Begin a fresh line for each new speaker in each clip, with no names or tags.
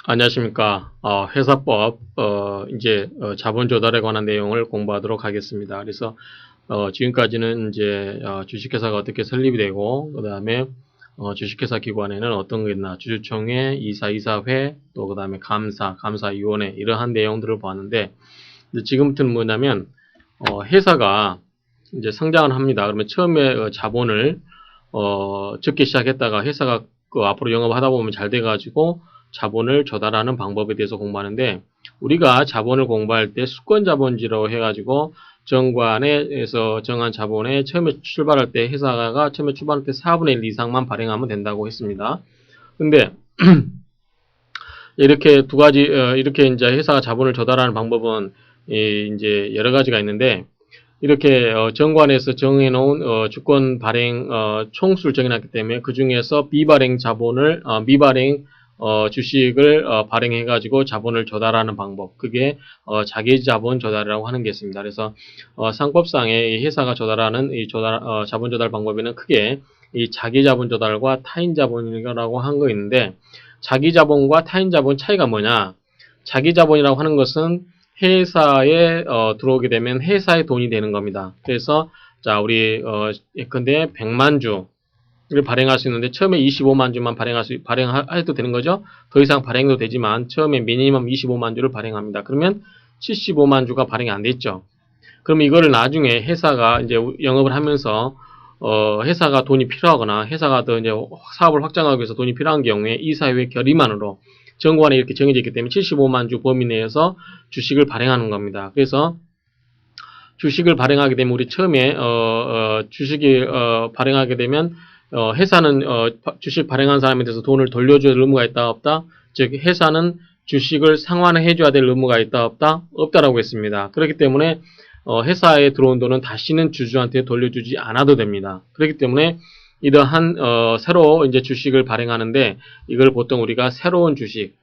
안녕하십니까. 회사법, 자본 조달에 관한 내용을 공부하도록 하겠습니다. 그래서, 지금까지는 주식회사가 어떻게 설립이 되고, 그 다음에, 주식회사 기관에는 어떤 게 있나, 주주총회, 이사회, 또 그 다음에 감사위원회, 이러한 내용들을 보았는데, 지금부터는 뭐냐면, 회사가 이제 성장을 합니다. 그러면 처음에 자본을, 적게 시작했다가 회사가 앞으로 영업하다 보면 잘 돼가지고, 자본을 조달하는 방법에 대해서 공부하는데 우리가 자본을 공부할 때 수권자본주의라고 해가지고 정관에서 정한 자본에 처음에 출발할 때 회사가 처음에 출발할 때 4분의 1 이상만 발행하면 된다고 했습니다. 근데 이렇게 두 가지 이렇게 이제 회사가 자본을 조달하는 방법은 이제 여러 가지가 있는데 이렇게 정관에서 정해놓은 주권 발행 총수를 정해놨기 때문에 그 중에서 비발행 자본을 미발행 주식을 발행해가지고 자본을 조달하는 방법, 그게 자기자본 조달이라고 하는 게 있습니다. 그래서 상법상의 회사가 조달하는 이 자본 조달 방법에는 크게 이 자기자본 조달과 타인자본이라고 한 거 있는데 자기자본과 타인자본 차이가 뭐냐? 자기자본이라고 하는 것은 회사에 들어오게 되면 회사의 돈이 되는 겁니다. 그래서 자 우리 예컨대 100만 주 를 발행할 수 있는데 처음에 25만 주만 발행해도 되는 거죠. 더 이상 발행도 되지만 처음에 미니멈 25만 주를 발행합니다. 그러면 75만 주가 발행이 안 됐죠. 그럼 이거를 나중에 회사가 이제 영업을 하면서 회사가 돈이 필요하거나 회사가 더 이제 사업을 확장하기 위해서 돈이 필요한 경우에 이사회 결의만으로 정관에 이렇게 정해져 있기 때문에 75만 주 범위 내에서 주식을 발행하는 겁니다. 그래서 주식을 발행하게 되면 우리 처음에 주식이 발행하게 되면 회사는 주식 발행한 사람에 대해서 돈을 돌려줄 의무가 있다 없다? 즉 회사는 주식을 상환해줘야 될 의무가 있다 없다? 없다라고 했습니다. 그렇기 때문에 회사에 들어온 돈은 다시는 주주한테 돌려주지 않아도 됩니다. 그렇기 때문에 이러한 새로 이제 주식을 발행하는데 이걸 보통 우리가 새로운 주식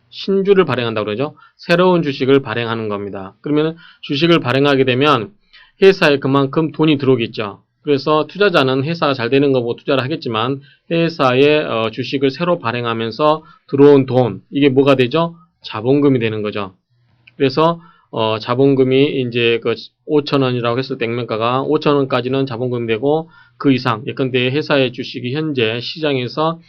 신주를 발행한다고 그러죠. 새로운 주식을 발행하는 겁니다. 그러면 주식을 발행하게 되면 회사에 그만큼 돈이 들어오겠죠. 그래서 투자자는 회사가 잘 되는 거 보고 투자를 하겠지만 회사의 주식을 새로 발행하면서 들어온 돈 이게 뭐가 되죠? 자본금이 되는 거죠. 그래서 자본금이 이제 그 5,000원이라고 했을 때 액면가가 5,000원까지는 자본금이 되고 그 이상 예컨대 회사의 주식이 현재 시장에서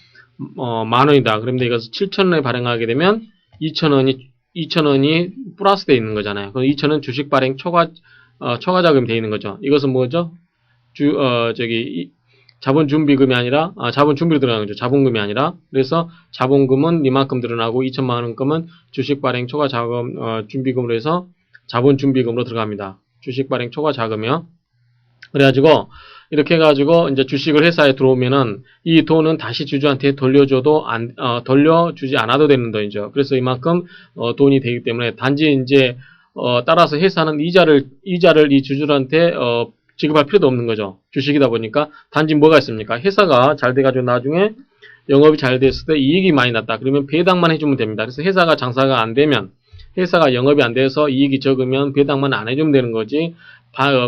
10,000원이다. 그런데 이것을 7,000원에 발행하게 되면 2,000원이 플러스 되어 있는 거잖아요. 그럼 2,000원 주식 발행 초과 자금이 되어 있는 거죠. 이것은 뭐죠? 자본 준비금이 아니라, 자본 준비로 들어가는 거죠. 자본금이 아니라. 그래서 자본금은 이만큼 늘어나고 2천만 원금은 주식 발행 초과 자금, 준비금으로 해서 자본 준비금으로 들어갑니다. 주식 발행 초과 자금이요. 그래가지고, 이렇게 해가지고, 이제 주식을 회사에 들어오면은, 이 돈은 다시 주주한테 돌려주지 않아도 되는 돈이죠. 그래서 이만큼, 돈이 되기 때문에, 단지 이제, 따라서 회사는 이자를 이 주주한테, 지급할 필요도 없는 거죠. 주식이다 보니까 단지 뭐가 있습니까? 회사가 잘 돼가지고 나중에 영업이 잘 됐을 때 이익이 많이 났다. 그러면 배당만 해주면 됩니다. 그래서 회사가 장사가 안 되면 회사가 영업이 안 돼서 이익이 적으면 배당만 안 해주면 되는 거지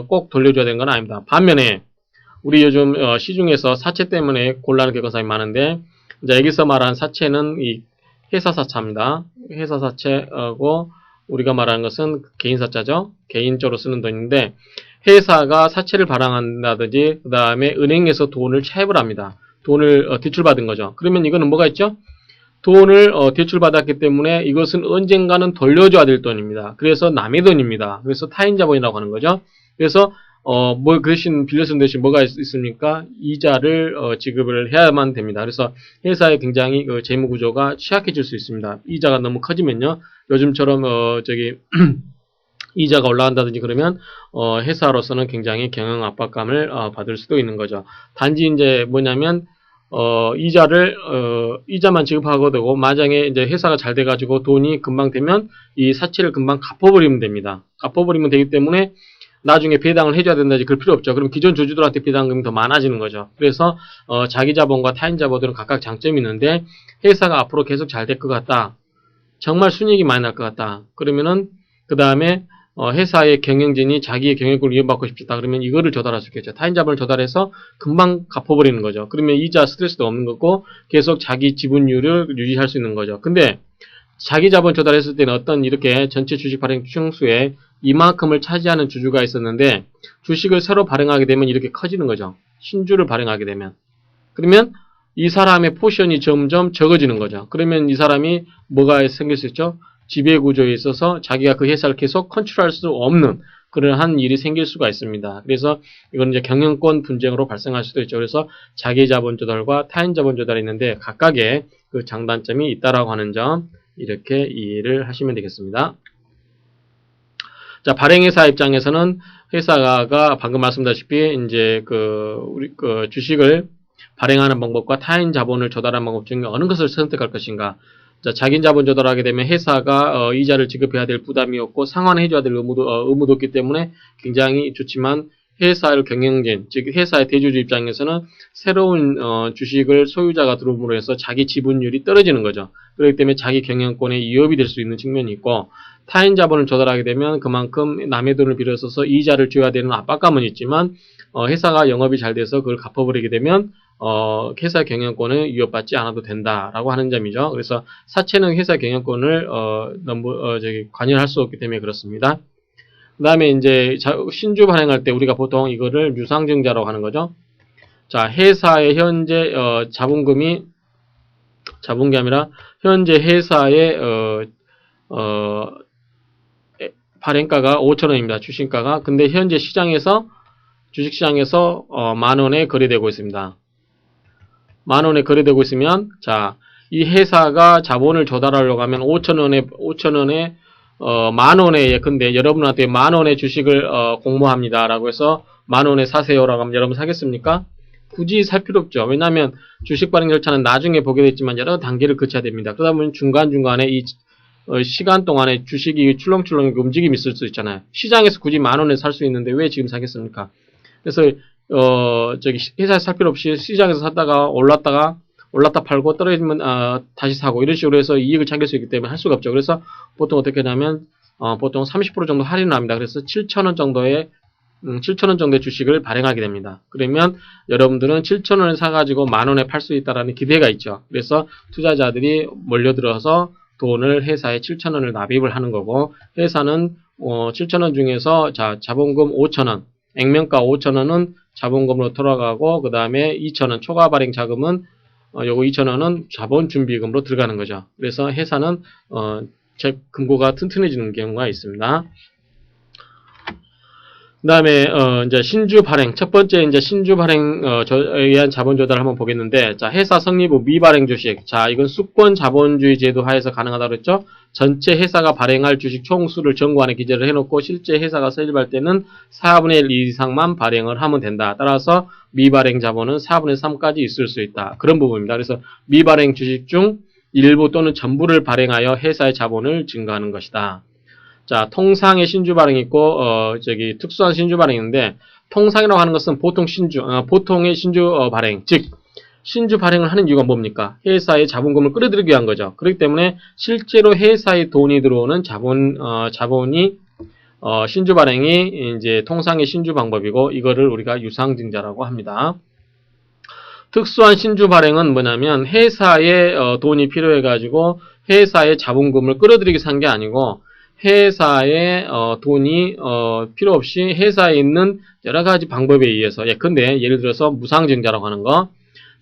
꼭 돌려줘야 되는 건 아닙니다. 반면에 우리 요즘 시중에서 사채 때문에 곤란을 겪은 사람이 많은데 이제 여기서 말하는 사채는 이 회사 사채입니다. 회사 사채하고 우리가 말하는 것은 개인 사채죠. 개인적으로 쓰는 돈인데 회사가 사채를 발행한다든지 그 다음에 은행에서 돈을 차입을 합니다. 돈을 대출받은 거죠. 그러면 이거는 뭐가 있죠? 돈을 대출받았기 때문에 이것은 언젠가는 돌려줘야 될 돈입니다. 그래서 남의 돈입니다. 그래서 타인자본이라고 하는 거죠. 그래서 그 대신 빌려준 대신 뭐가 있습니까? 이자를 지급을 해야만 됩니다. 그래서 회사의 굉장히 재무 구조가 취약해질 수 있습니다. 이자가 너무 커지면요. 요즘처럼 이자가 올라간다든지 그러면 회사로서는 굉장히 경영 압박감을 받을 수도 있는 거죠. 단지 이제 뭐냐면 이자만 지급하고 되고 만약에 이제 회사가 잘 돼가지고 돈이 금방 되면 이 사채를 금방 갚아버리면 됩니다. 갚아버리면 되기 때문에 나중에 배당을 해줘야 된다지 그럴 필요 없죠. 그럼 기존 주주들한테 배당금이 더 많아지는 거죠. 그래서 자기 자본과 타인 자본들은 각각 장점이 있는데 회사가 앞으로 계속 잘 될 것 같다. 정말 순이익이 많이 날 것 같다. 그러면은 그 다음에 회사의 경영진이 자기의 경영권을 이용받고 싶다. 그러면 이거를 조달할 수 있겠죠. 타인 자본을 조달해서 금방 갚아버리는 거죠. 그러면 이자 스트레스도 없는 거고 계속 자기 지분율을 유지할 수 있는 거죠. 근데 자기 자본 조달했을 때는 어떤 이렇게 전체 주식 발행 총수의 이만큼을 차지하는 주주가 있었는데 주식을 새로 발행하게 되면 이렇게 커지는 거죠. 신주를 발행하게 되면. 그러면 이 사람의 포션이 점점 적어지는 거죠. 그러면 이 사람이 뭐가 생길 수 있죠? 지배구조에 있어서 자기가 그 회사를 계속 컨트롤할 수 없는 그러한 일이 생길 수가 있습니다. 그래서 이건 이제 경영권 분쟁으로 발생할 수도 있죠. 그래서 자기 자본 조달과 타인 자본 조달이 있는데 각각의 그 장단점이 있다라고 하는 점 이렇게 이해를 하시면 되겠습니다. 자, 발행회사 입장에서는 회사가 방금 말씀드렸다시피 이제 우리 주식을 발행하는 방법과 타인 자본을 조달하는 방법 중에 어느 것을 선택할 것인가. 자, 자기 자본 조달하게 되면 회사가 이자를 지급해야 될 부담이 없고 상환해줘야 될 의무도 없기 때문에 굉장히 좋지만 회사를 경영진, 즉 회사의 대주주 입장에서는 새로운 주식을 소유자가 들어옴으로 해서 자기 지분율이 떨어지는 거죠. 그렇기 때문에 자기 경영권에 위협이 될 수 있는 측면이 있고 타인 자본을 조달하게 되면 그만큼 남의 돈을 빌어서서 이자를 줘야 되는 압박감은 있지만 회사가 영업이 잘 돼서 그걸 갚아버리게 되면 회사 경영권을 위협받지 않아도 된다라고 하는 점이죠. 그래서 사채는 회사 경영권을 관여할 수 없기 때문에 그렇습니다. 그 다음에 이제 신주 발행할 때 우리가 보통 이거를 유상증자라고 하는 거죠. 자, 회사의 현재 자본금이 아니라 현재 회사의 발행가가 5,000원입니다. 주식가가. 근데 현재 주식시장에서 10,000원에 거래되고 있습니다. 10,000원에 거래되고 있으면 자, 이 회사가 자본을 조달하려고 하면 5,000원에 10,000원에 예컨대 여러분한테 10,000원의 주식을 공모합니다. 라고 해서 10,000원에 사세요라고 하면 여러분 사겠습니까? 굳이 살 필요 없죠. 왜냐하면 주식 발행 절차는 나중에 보게 됐지만 여러 단계를 거쳐야 됩니다. 그러다 보면 중간중간에 이 시간 동안에 주식이 출렁출렁 움직임이 있을 수 있잖아요. 시장에서 굳이 10,000원에 살 수 있는데 왜 지금 사겠습니까? 그래서 회사에서 살 필요 없이 시장에서 샀다가 올랐다 팔고 떨어지면 다시 사고 이런 식으로 해서 이익을 챙길 수 있기 때문에 할 수가 없죠. 그래서 보통 어떻게 하냐면 보통 30% 정도 할인을 합니다. 그래서 7,000원 정도의 7,000원 정도의 주식을 발행하게 됩니다. 그러면 여러분들은 7,000원을 사가지고 10,000원에 팔 수 있다라는 기대가 있죠. 그래서 투자자들이 몰려들어서 돈을 회사에 7,000원을 납입을 하는 거고 회사는 7,000원 중에서 자본금 5,000원, 액면가 5,000원은 자본금으로 돌아가고 그 다음에 2,000원 초과 발행 자금은 요거 2,000원은 자본 준비금으로 들어가는 거죠. 그래서 회사는 금고가 튼튼해지는 경우가 있습니다. 그 다음에 이제 신주 발행 첫 번째 이제 신주 발행에 의한 자본 조달을 한번 보겠는데 자 회사 성립 후 미발행 주식 자 이건 수권 자본주의 제도 하에서 가능하다고 그랬죠. 전체 회사가 발행할 주식 총수를 정관에 기재를 해놓고 실제 회사가 설립할 때는 4분의 1 이상만 발행을 하면 된다. 따라서 미발행 자본은 4분의 3까지 있을 수 있다. 그런 부분입니다. 그래서 미발행 주식 중 일부 또는 전부를 발행하여 회사의 자본을 증가하는 것이다. 자, 통상의 신주 발행이 있고, 특수한 신주 발행이 있는데, 통상이라고 하는 것은 보통의 신주 발행, 즉, 신주 발행을 하는 이유가 뭡니까? 회사의 자본금을 끌어들이기 위한 거죠. 그렇기 때문에 실제로 회사에 돈이 들어오는 자본이, 신주 발행이 이제 통상의 신주 방법이고, 이거를 우리가 유상증자라고 합니다. 특수한 신주 발행은 뭐냐면, 회사에 돈이 필요해가지고, 회사의 자본금을 끌어들이기 위해서 한 게 아니고, 회사에 돈이 필요 없이 회사에 있는 여러 가지 방법에 의해서 예컨대 예를 들어서 무상증자라고 하는 거.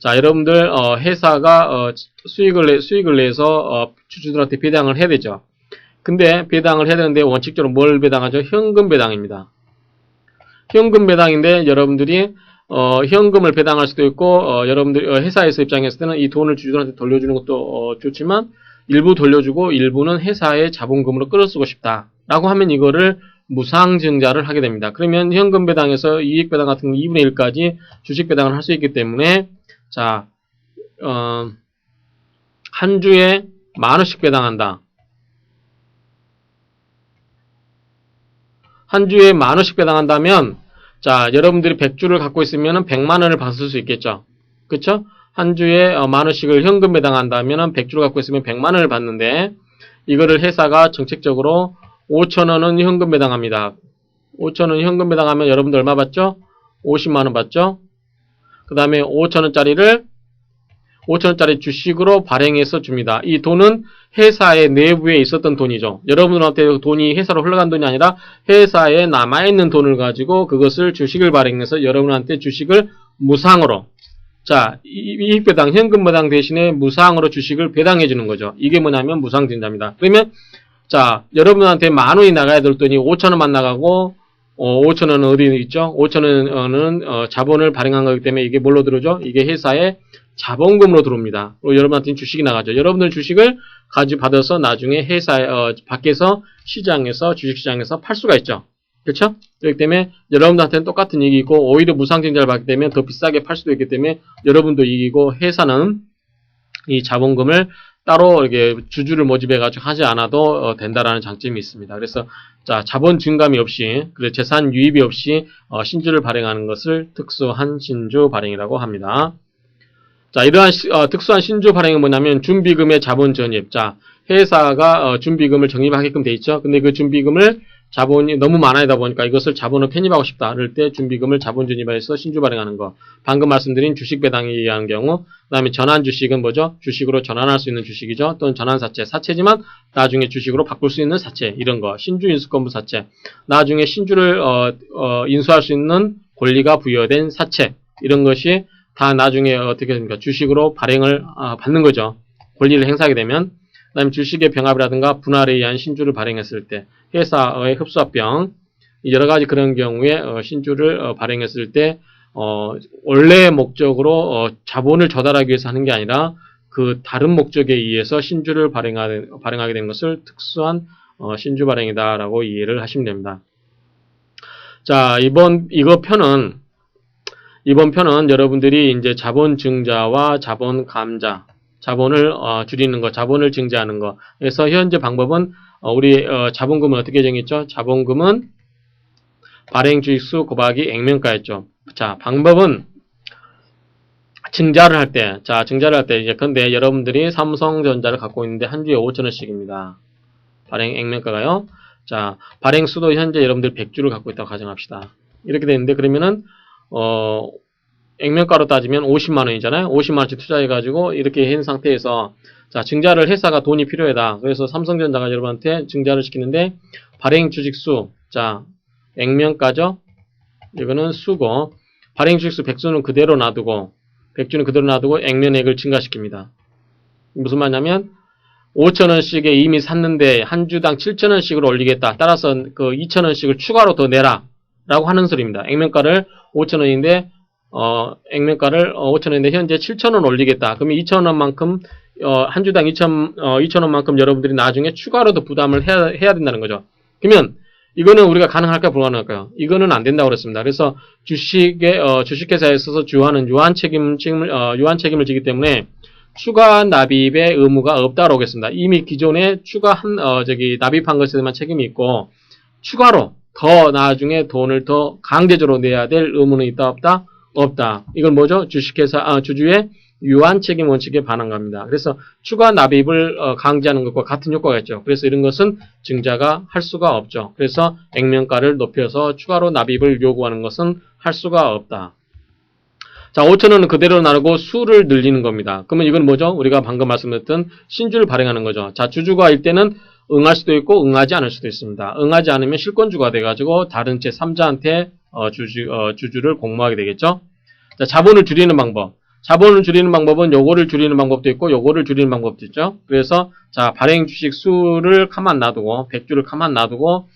자, 여러분들 회사가 수익을 내서 주주들한테 배당을 해야 되죠. 근데 배당을 해야 되는데 원칙적으로 뭘 배당하죠? 현금 배당입니다. 현금 배당인데 여러분들이 현금을 배당할 수도 있고 여러분들 회사에서 입장했을 때는 이 돈을 주주들한테 돌려주는 것도 좋지만 일부 돌려주고 일부는 회사의 자본금으로 끌어쓰고 싶다 라고 하면 이거를 무상증자를 하게 됩니다. 그러면 현금 배당에서 이익 배당 같은 거 2분의 1까지 주식 배당을 할 수 있기 때문에 자, 한 주에 10,000원씩 배당한다. 한 주에 10,000원씩 배당한다면 자, 여러분들이 100주를 갖고 있으면 100만원을 받을 수 있겠죠. 그쵸? 한 주에 10,000원씩을 현금 배당한다면 100주를 갖고 있으면 100만원을 받는데 이거를 회사가 정책적으로 5,000원은 현금 배당합니다. 5,000원 현금 배당하면 여러분들 얼마 받죠? 50만원 받죠? 그 다음에 5,000원짜리를 5천원짜리 주식으로 발행해서 줍니다. 이 돈은 회사의 내부에 있었던 돈이죠. 여러분한테 돈이 회사로 흘러간 돈이 아니라 회사에 남아있는 돈을 가지고 그것을 주식을 발행해서 여러분한테 주식을 무상으로, 자, 이익배당, 현금배당 대신에 무상으로 주식을 배당해 주는 거죠. 이게 뭐냐면 무상증자입니다. 그러면 자, 여러분한테 10,000원이 나가야 될 돈이 5천원만 나가고 5천원은 어디 있죠? 5천원은 자본을 발행한 거기 때문에 이게 뭘로 들어오죠? 이게 회사의 자본금으로 들어옵니다. 그리고 여러분한테는 주식이 나가죠. 여러분들 주식을 가지고 받아서 나중에 회사에 밖에서 시장에서 주식시장에서 팔 수가 있죠. 그렇죠? 그렇기 때문에 여러분들한테는 똑같은 이익이 있고 오히려 무상증자를 받기 때문에 더 비싸게 팔 수도 있기 때문에 여러분도 이익이고 회사는 이 자본금을 따로 이렇게 주주를 모집해 가지고 하지 않아도 된다라는 장점이 있습니다. 그래서 자, 자본 증감이 없이, 그리고 재산 유입이 없이 신주를 발행하는 것을 특수한 신주 발행이라고 합니다. 자, 이러한 특수한 신주 발행은 뭐냐면 준비금의 자본 전입. 자, 회사가 준비금을 적립하게끔 돼 있죠. 근데 그 준비금을 자본이 너무 많아다 보니까 이것을 자본을 편입하고 싶다. 그럴 때 준비금을 자본 전입해서 신주 발행하는 거. 방금 말씀드린 주식 배당에 의한 경우, 그 다음에 전환 주식은 뭐죠? 주식으로 전환할 수 있는 주식이죠. 또는 전환 사채. 사채지만 나중에 주식으로 바꿀 수 있는 사채. 이런 거. 신주 인수권부 사채. 나중에 신주를 인수할 수 있는 권리가 부여된 사채. 이런 것이 다 나중에 어떻게 됩니까? 주식으로 발행을 받는 거죠. 권리를 행사하게 되면. 그 다음에 주식의 병합이라든가 분할에 의한 신주를 발행했을 때, 회사의 흡수합병, 여러 가지 그런 경우에 신주를 발행했을 때 원래의 목적으로 자본을 조달하기 위해서 하는 게 아니라 그 다른 목적에 의해서 신주를 발행하게 된 것을 특수한 신주 발행이다라고 이해를 하시면 됩니다. 자, 이번 편은 여러분들이 이제 자본 증자와 자본 감자, 자본을 줄이는 거, 자본을 증자하는 거. 그래서 현재 방법은 우리 자본금은 어떻게 정했죠? 자본금은 발행 주식수 곱하기 액면가였죠. 자, 방법은 증자를 할 때, 이제 근데 여러분들이 삼성전자를 갖고 있는데 한 주에 5천원씩입니다. 발행 액면가가요. 자, 발행 수도 현재 여러분들 100주를 갖고 있다고 가정합시다. 이렇게 되는데 그러면은 액면가로 따지면 50만원이잖아요. 50만원씩 투자해가지고 이렇게 한 상태에서 자, 증자를 회사가 돈이 필요하다. 그래서 삼성전자가 여러분한테 증자를 시키는데 발행 주식수, 자, 액면가죠. 이거는 수고 발행 주식수 100주는 그대로 놔두고 액면액을 증가시킵니다. 무슨 말이냐면 5천원씩에 이미 샀는데 한 주당 7천원씩으로 올리겠다. 따라서 그 2천원씩을 추가로 더 내라 라고 하는 소리입니다. 액면가를 5천원인데 액면가를 5천원인데 현재 7천원 올리겠다. 그러면 2천원만큼 한 주당 2천원만큼 여러분들이 나중에 추가로 더 부담을 해야 된다는 거죠. 그러면 이거는 우리가 가능할까 불가능할까요? 이거는 안 된다고 그랬습니다. 그래서 주식회사에 있어서 주하는 유한 책임을 지기 때문에 추가 납입의 의무가 없다고 하겠습니다. 이미 기존에 납입한 것에만 책임이 있고 추가로 더 나중에 돈을 더 강제적으로 내야 될 의무는 있다 없다? 없다. 이건 뭐죠? 주주의 유한 책임 원칙에 반한 겁니다. 그래서 추가 납입을 강제하는 것과 같은 효과가 있죠. 그래서 이런 것은 증자가 할 수가 없죠. 그래서 액면가를 높여서 추가로 납입을 요구하는 것은 할 수가 없다. 자, 5천원은 그대로 나누고 수를 늘리는 겁니다. 그러면 이건 뭐죠? 우리가 방금 말씀드렸던 신주를 발행하는 거죠. 자, 주주가 일 때는 응할 수도 있고 응하지 않을 수도 있습니다. 응하지 않으면 실권주가 돼가지고 다른 제3자한테 주주를 공모하게 되겠죠. 자, 자본을 줄이는 방법. 자본을 줄이는 방법은 요거를 줄이는 방법도 있고 요거를 줄이는 방법도 있죠. 그래서 자, 발행 주식 수를 가만 놔두고 100주를 가만 놔두고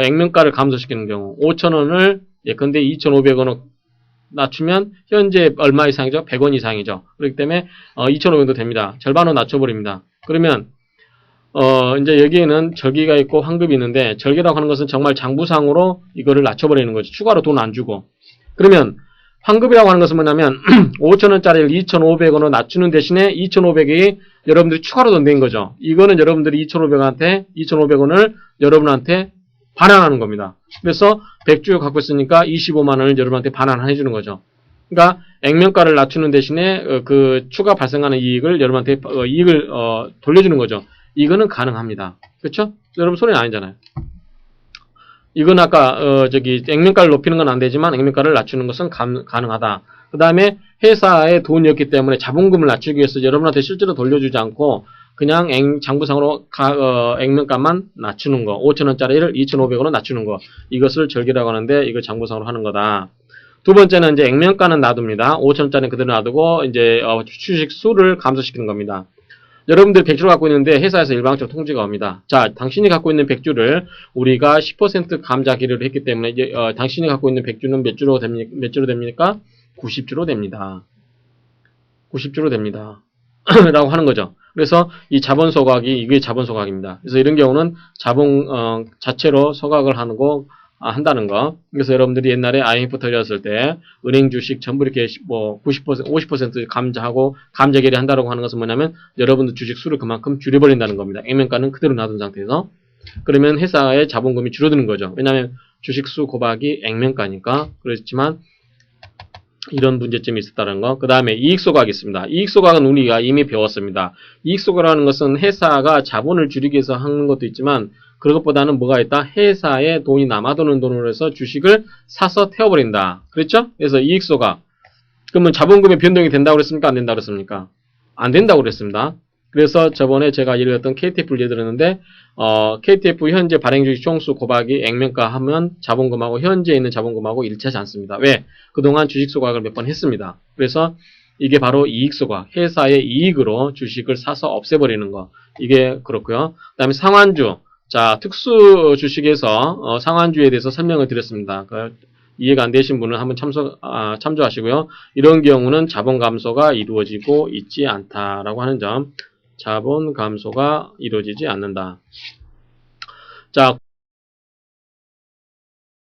액면가를 감소시키는 경우 5천원을 예컨대 2,500원으로 낮추면 현재 얼마 이상이죠? 100원 이상이죠. 그렇기 때문에 2,500원도 됩니다. 절반으로 낮춰버립니다. 그러면 이제 여기에는 절기가 있고 환급이 있는데 절기라고 하는 것은 정말 장부상으로 이거를 낮춰버리는 거죠. 추가로 돈 안 주고. 그러면 환급이라고 하는 것은 뭐냐면 5천원짜리를 2,500원으로 낮추는 대신에 2,500이 여러분들이 추가로 더 낸 거죠. 이거는 여러분들이 2,500원을 여러분한테 반환하는 겁니다. 그래서 100주 갖고 있으니까 25만원을 여러분한테 반환해 주는 거죠. 그러니까 액면가를 낮추는 대신에 그 추가 발생하는 이익을 여러분한테 이익을 돌려주는 거죠. 이거는 가능합니다. 그렇죠? 여러분 손해는 아니잖아요. 이건 아까 액면가를 높이는 건 안 되지만 액면가를 낮추는 것은 가능하다. 그 다음에 회사의 돈이었기 때문에 자본금을 낮추기 위해서 여러분한테 실제로 돌려주지 않고 그냥 장부상으로 액면가만 낮추는 거, 5,000원짜리를 2,500원으로 낮추는 거, 이것을 절기라고 하는데 이걸 장부상으로 하는 거다. 두 번째는 이제 액면가는 놔둡니다. 5,000원짜리는 그대로 놔두고 이제 주식 수를 감소시키는 겁니다. 여러분들 100주를 갖고 있는데 회사에서 일방적으로 통지가 옵니다. 자, 당신이 갖고 있는 100주를 우리가 10% 감자 기르를 했기 때문에 이제 당신이 갖고 있는 100주는 몇 주로 됩니까? 90주로 됩니다. 90주로 됩니다. 라고 하는 거죠. 그래서 이 자본 소각이 이게 자본 소각입니다. 그래서 이런 경우는 자본 자체로 소각을 한다는 거. 그래서 여러분들이 옛날에 IMF 터졌을 때 은행 주식 전부 이렇게 뭐 90%, 50% 감자하고 감자 계리한다라고 하는 것은 뭐냐면 여러분들 주식 수를 그만큼 줄여버린다는 겁니다. 액면가는 그대로 놔둔 상태에서. 그러면 회사의 자본금이 줄어드는 거죠. 왜냐하면 주식 수 곱하기 액면가니까. 그렇지만 이런 문제점이 있었다는 거. 그 다음에 이익소각이 있습니다. 이익소각은 우리가 이미 배웠습니다. 이익소각이라는 것은 회사가 자본을 줄이기 위해서 하는 것도 있지만 그것보다는 뭐가 있다? 회사에 돈이 남아도는 돈으로 해서 주식을 사서 태워버린다. 그랬죠? 그래서 이익소각. 그러면 자본금의 변동이 된다고 그랬습니까? 안 된다고 그랬습니까? 안 된다고 그랬습니다. 그래서 저번에 제가 예를 들었던 KTF를 예를 들었는데 KTF 현재 발행주식 총수 곱하기 액면가 하면 자본금하고 현재 있는 자본금하고 일치하지 않습니다. 왜? 그동안 주식 소각을 몇 번 했습니다. 그래서 이게 바로 이익 소각, 회사의 이익으로 주식을 사서 없애버리는 거. 이게 그렇고요. 그 다음에 상환주. 자, 특수 주식에서 상환주에 대해서 설명을 드렸습니다. 이해가 안 되신 분은 한번 참조하시고요. 이런 경우는 자본 감소가 이루어지고 있지 않다라고 하는 점. 자본 감소가 이루어지지 않는다. 자,